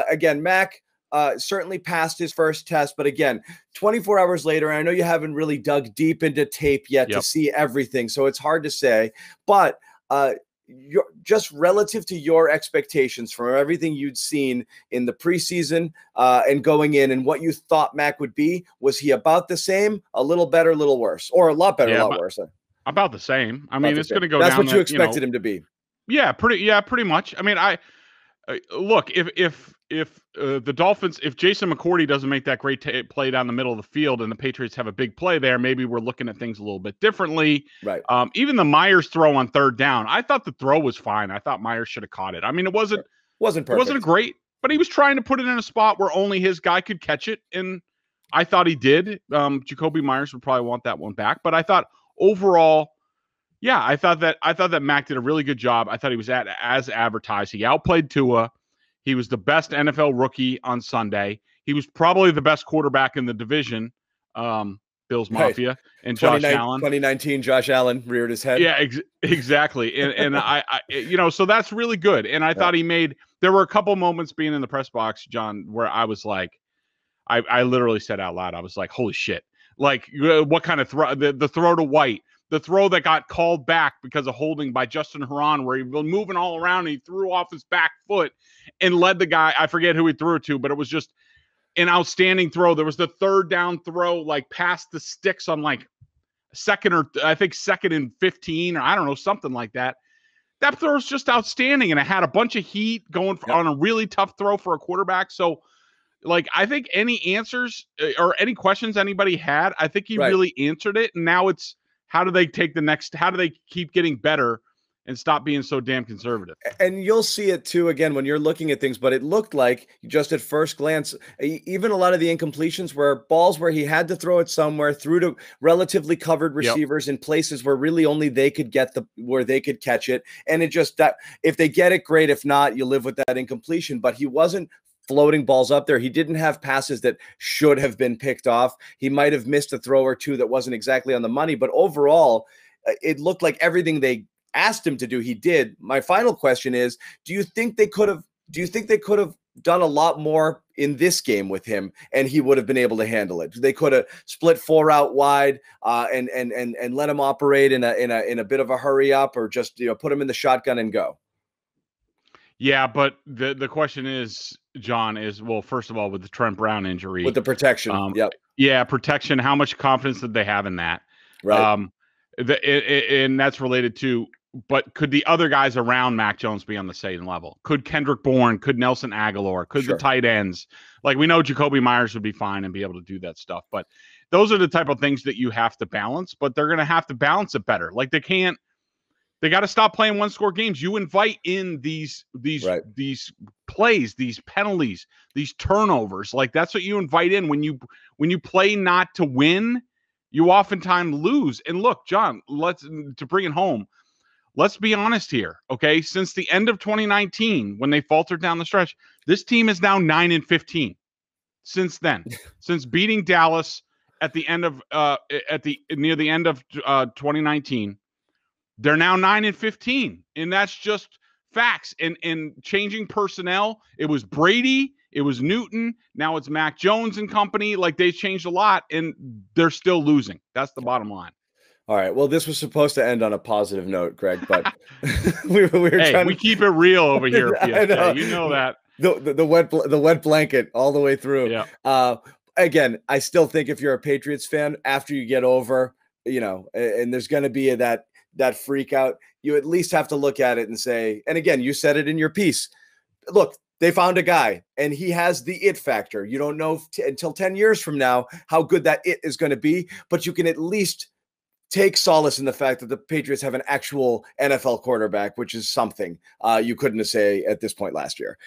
again, Mac certainly passed his first test, but again, 24 hours later, and I know you haven't really dug deep into tape yet to see everything, so it's hard to say, but just relative to your expectations from everything you'd seen in the preseason and going in and what you thought Mac would be, was he about the same, a little better, a little worse, or a lot better, a lot worse? About the same. I mean, it's going to go down. That's what you expected him to be. Yeah, pretty much. I mean, look, if the Dolphins, if Jason McCourty doesn't make that great play down the middle of the field and the Patriots have a big play there, maybe we're looking at things a little bit differently. Right. Even the Myers throw on third down, I thought the throw was fine. I thought Myers should have caught it. I mean, it wasn't perfect. It wasn't great, but he was trying to put it in a spot where only his guy could catch it, and I thought he did. Jacoby Myers would probably want that one back, but I thought overall, yeah, I thought that Mac did a really good job. I thought he was as advertised. He outplayed Tua. He was the best NFL rookie on Sunday. He was probably the best quarterback in the division. Bills Mafia and Josh Allen. 2019, Josh Allen reared his head. Yeah, exactly. And I so that's really good. And I thought there were a couple moments being in the press box, John, where I was like, I literally said out loud, I was like, holy shit. Like, what kind of throw? The throw to White. The throw that got called back because of holding by Justin Herron, where he was moving all around and he threw off his back foot and led the guy. I forget who he threw it to, but it was just an outstanding throw. There was the third down throw, like past the sticks on like second and 15, or I don't know, something like that. That throw was just outstanding, and it had a bunch of heat going on a really tough throw for a quarterback. So, like, I think any answers or any questions anybody had, I think he really answered it. And now it's, how do they keep getting better and stop being so damn conservative? And you'll see it too, again, when you're looking at things, but it looked like just at first glance, even a lot of the incompletions were balls where he had to throw it somewhere through to relatively covered receivers in places where really only they could where they could catch it. And it just, that if they get it, great. If not, you live with that incompletion, but he wasn't floating balls up there. He didn't have passes that should have been picked off. He might have missed a throw or two that wasn't exactly on the money, but overall, it looked like everything they asked him to do, he did. My final question is, do you think they could have done a lot more in this game with him and he would have been able to handle it? They could have split 4 out wide and let him operate in a bit of a hurry up, or just, put him in the shotgun and go. Yeah, but the question is, John, well, first of all, with the Trent Brown injury, with the protection, protection. How much confidence did they have in that? Right. And that's related to. But could the other guys around Mac Jones be on the same level? Could Kendrick Bourne? Could Nelson Aguilar? Could the tight ends? Like, we know Jacoby Myers would be fine and be able to do that stuff. But those are the type of things that you have to balance. But they're going to have to balance it better. Like, they got to stop playing 1-score games. You invite in these plays, these penalties, these turnovers. Like, that's what you invite in when you play not to win. You oftentimes lose. And look, John, to bring it home, let's be honest here, okay? Since the end of 2019, when they faltered down the stretch, this team is now 9-15. Since then, since beating Dallas at the end of near the end of 2019. They're now 9-15, and that's just facts. And changing personnel, it was Brady, it was Newton, now it's Mac Jones and company. Like, they changed a lot, and they're still losing. That's the bottom line. All right. Well, this was supposed to end on a positive note, Greg, but we keep it real over here, PSJ. You know that. The wet blanket all the way through. Yeah. Again, I still think if you're a Patriots fan, after you get over, and there's going to be that freak out, you at least have to look at it and say, and again, you said it in your piece, look, they found a guy and he has the it factor. You don't know until 10 years from now how good that it is going to be, but you can at least take solace in the fact that the Patriots have an actual NFL quarterback, which is something you couldn't say at this point last year.